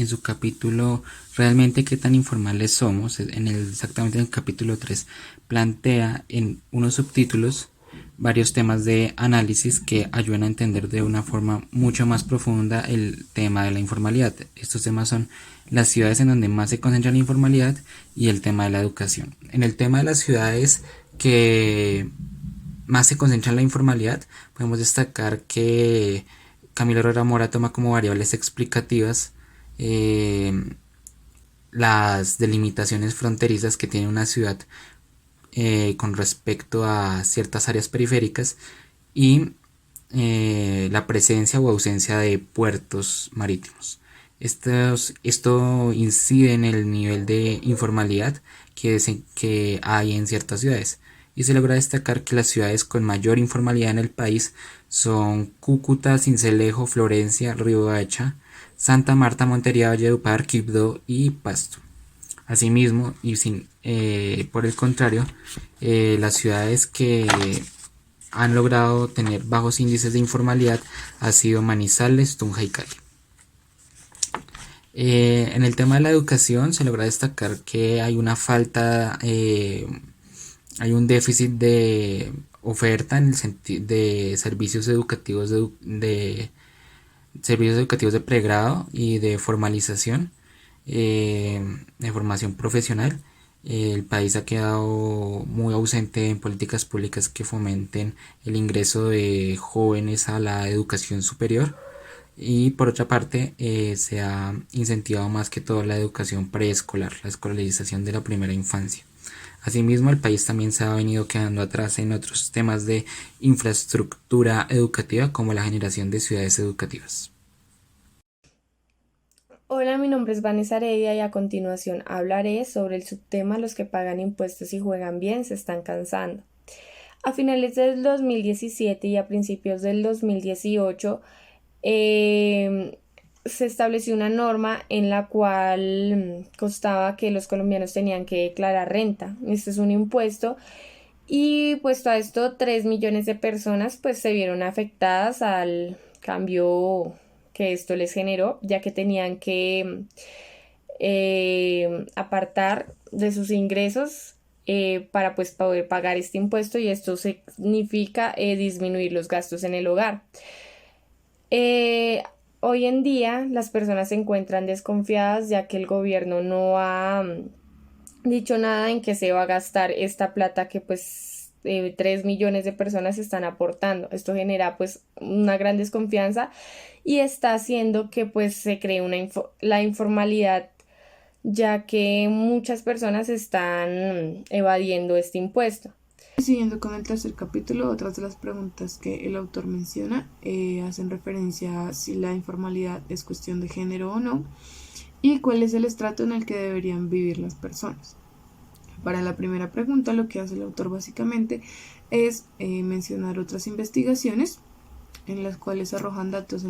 en su capítulo ¿Realmente qué tan informales somos? Exactamente en el capítulo 3 plantea en unos subtítulos varios temas de análisis que ayudan a entender de una forma mucho más profunda el tema de la informalidad. Estos temas son las ciudades en donde más se concentra la informalidad y el tema de la educación. En el tema de las ciudades que más se concentra en la informalidad, podemos destacar que Camilo Herrera Mora toma como variables explicativas las delimitaciones fronterizas que tiene una ciudad con respecto a ciertas áreas periféricas y la presencia o ausencia de puertos marítimos. Esto incide en el nivel de informalidad que hay en ciertas ciudades y se logra destacar que las ciudades con mayor informalidad en el país son Cúcuta, Sincelejo, Florencia, Riohacha, Santa Marta, Montería, Valledupar, Quibdó y Pasto. Asimismo, por el contrario, las ciudades que han logrado tener bajos índices de informalidad ha sido Manizales, Tunja y Cali. En el tema de la educación se logra destacar que hay una falta, hay un déficit de oferta en el sentido de servicios educativos de servicios educativos de pregrado y de formalización, de formación profesional. El país ha quedado muy ausente en políticas públicas que fomenten el ingreso de jóvenes a la educación superior y por otra parte se ha incentivado más que todo la educación preescolar, la escolarización de la primera infancia. Asimismo, el país también se ha venido quedando atrás en otros temas de infraestructura educativa como la generación de ciudades educativas. Hola, mi nombre es Vanessa Heredia y a continuación hablaré sobre el subtema Los que pagan impuestos y juegan bien se están cansando. A finales del 2017 y a principios del 2018 eh, se estableció una norma en la cual constaba que los colombianos tenían que declarar renta. Este es un impuesto y puesto a esto 3 millones de personas pues se vieron afectadas al cambio que esto les generó, ya que tenían que apartar de sus ingresos para pues poder pagar este impuesto y esto significa disminuir los gastos en el hogar. Eh, Hoy en día las personas se encuentran desconfiadas ya que el gobierno no ha dicho nada en qué se va a gastar esta plata que pues 3 millones de personas están aportando. Esto genera pues una gran desconfianza y está haciendo que pues se cree la informalidad ya que muchas personas están evadiendo este impuesto. Siguiendo con el tercer capítulo, otras de las preguntas que el autor menciona hacen referencia a si la informalidad es cuestión de género o no y cuál es el estrato en el que deberían vivir las personas. Para la primera pregunta, lo que hace el autor básicamente es mencionar otras investigaciones en las cuales arrojan datos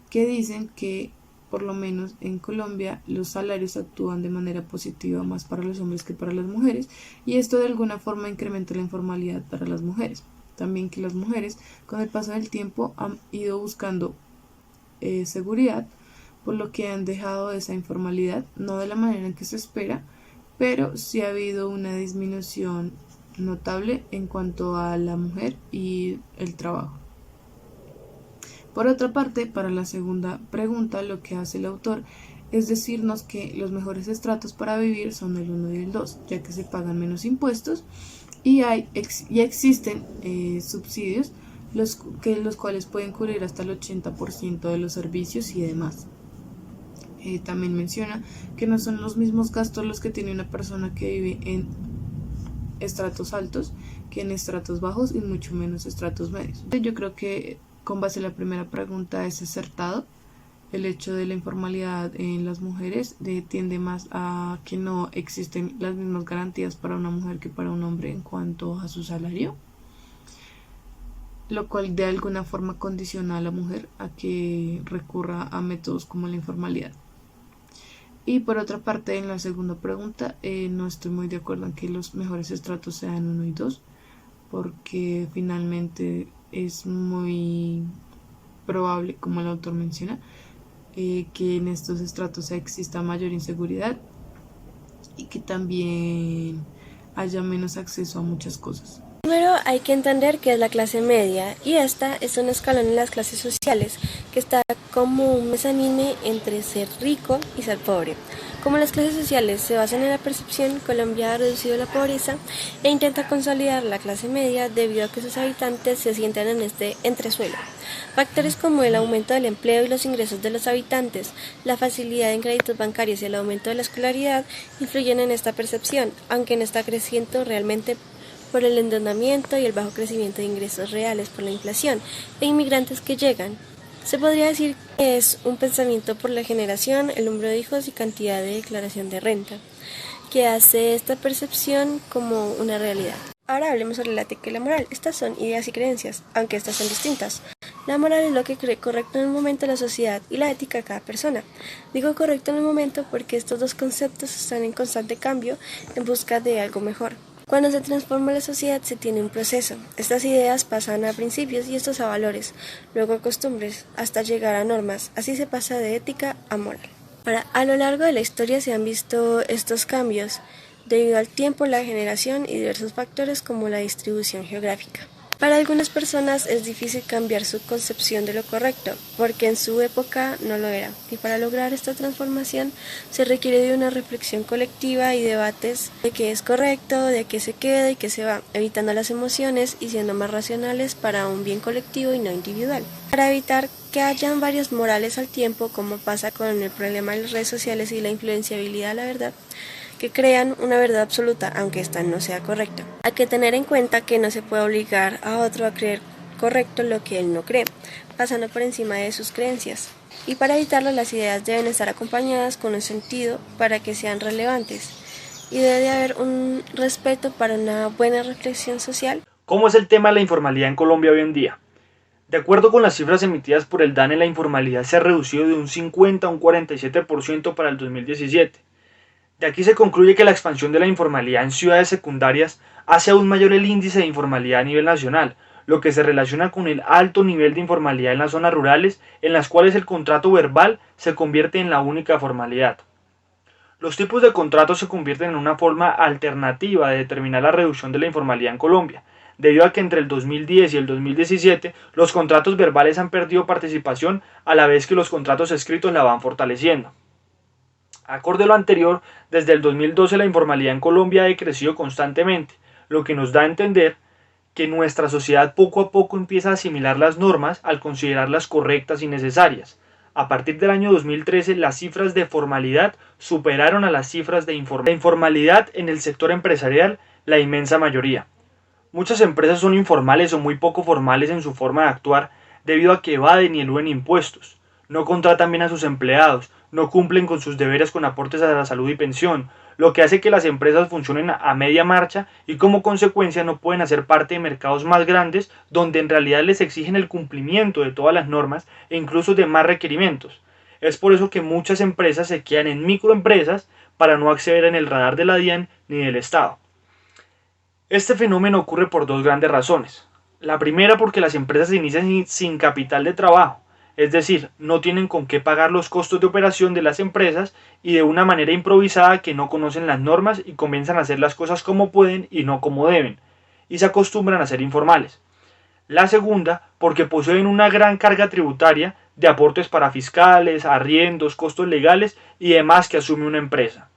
que dicen que por lo menos en Colombia los salarios actúan de manera positiva más para los hombres que para las mujeres y esto de alguna forma incrementa la informalidad para las mujeres. También que las mujeres con el paso del tiempo han ido buscando seguridad, por lo que han dejado esa informalidad, no de la manera en que se espera, pero sí ha habido una disminución notable en cuanto a la mujer y el trabajo. Por otra parte, para la segunda pregunta, lo que hace el autor es decirnos que los mejores estratos para vivir son el 1 y el 2, ya que se pagan menos impuestos y existen subsidios los cuales pueden cubrir hasta el 80% de los servicios y demás. También menciona que no son los mismos gastos los que tiene una persona que vive en estratos altos que en estratos bajos y mucho menos estratos medios. Yo creo que con base a la primera pregunta es acertado. El hecho de la informalidad en las mujeres tiende más a que no existen las mismas garantías para una mujer que para un hombre en cuanto a su salario, lo cual de alguna forma condiciona a la mujer a que recurra a métodos como la informalidad. Y por otra parte, en la segunda pregunta, no estoy muy de acuerdo en que los mejores estratos sean 1 y 2, porque finalmente es muy probable, como el autor menciona, que en estos estratos exista mayor inseguridad y que también haya menos acceso a muchas cosas. Primero hay que entender qué es la clase media, y esta es un escalón en las clases sociales que está como un mezanine entre ser rico y ser pobre. Como las clases sociales se basan en la percepción, Colombia ha reducido la pobreza e intenta consolidar la clase media debido a que sus habitantes se sientan en este entresuelo. Factores como el aumento del empleo y los ingresos de los habitantes, la facilidad en créditos bancarios y el aumento de la escolaridad influyen en esta percepción, aunque no está creciendo realmente por el endeudamiento y el bajo crecimiento de ingresos reales por la inflación e inmigrantes que llegan. Se podría decir que es un pensamiento por la generación, el número de hijos y cantidad de declaración de renta, que hace esta percepción como una realidad. Ahora hablemos sobre la ética y la moral. Estas son ideas y creencias, aunque estas son distintas. La moral es lo que cree correcto en el momento la sociedad y la ética cada persona. Digo correcto en el momento porque estos dos conceptos están en constante cambio en busca de algo mejor. Cuando se transforma la sociedad se tiene un proceso. Estas ideas pasan a principios y estos a valores, luego a costumbres, hasta llegar a normas. Así se pasa de ética a moral. Ahora, a lo largo de la historia se han visto estos cambios debido al tiempo, la generación y diversos factores como la distribución geográfica. Para algunas personas es difícil cambiar su concepción de lo correcto, porque en su época no lo era, y para lograr esta transformación se requiere de una reflexión colectiva y debates de qué es correcto, de qué se queda y qué se va, evitando las emociones y siendo más racionales para un bien colectivo y no individual. Para evitar que hayan varias morales al tiempo, como pasa con el problema de las redes sociales y la influenciabilidad de la verdad, que crean una verdad absoluta, aunque esta no sea correcta. Hay que tener en cuenta que no se puede obligar a otro a creer correcto lo que él no cree, pasando por encima de sus creencias. Y para evitarlo, las ideas deben estar acompañadas con un sentido para que sean relevantes. Y debe haber un respeto para una buena reflexión social. ¿Cómo es el tema de la informalidad en Colombia hoy en día? De acuerdo con las cifras emitidas por el DANE, la informalidad se ha reducido de un 50 a un 47% para el 2017. De aquí se concluye que la expansión de la informalidad en ciudades secundarias hace aún mayor el índice de informalidad a nivel nacional, lo que se relaciona con el alto nivel de informalidad en las zonas rurales, en las cuales el contrato verbal se convierte en la única formalidad. Los tipos de contratos se convierten en una forma alternativa de determinar la reducción de la informalidad en Colombia, debido a que entre el 2010 y el 2017 los contratos verbales han perdido participación a la vez que los contratos escritos la van fortaleciendo. Acorde a lo anterior, desde el 2012 la informalidad en Colombia ha decrecido constantemente, lo que nos da a entender que nuestra sociedad poco a poco empieza a asimilar las normas al considerarlas correctas y necesarias. A partir del año 2013, las cifras de formalidad superaron a las cifras de informalidad. La informalidad en el sector empresarial, la inmensa mayoría. Muchas empresas son informales o muy poco formales en su forma de actuar debido a que evaden y eluden impuestos, no contratan bien a sus empleados, no cumplen con sus deberes con aportes a la salud y pensión, lo que hace que las empresas funcionen a media marcha y como consecuencia no pueden hacer parte de mercados más grandes donde en realidad les exigen el cumplimiento de todas las normas e incluso de más requerimientos. Es por eso que muchas empresas se quedan en microempresas para no acceder en el radar de la DIAN ni del Estado. Este fenómeno ocurre por dos grandes razones. La primera, porque las empresas se inician sin capital de trabajo. Es decir, no tienen con qué pagar los costos de operación de las empresas y de una manera improvisada que no conocen las normas y comienzan a hacer las cosas como pueden y no como deben, y se acostumbran a ser informales. La segunda, porque poseen una gran carga tributaria de aportes para fiscales, arriendos, costos legales y demás que asume una empresa.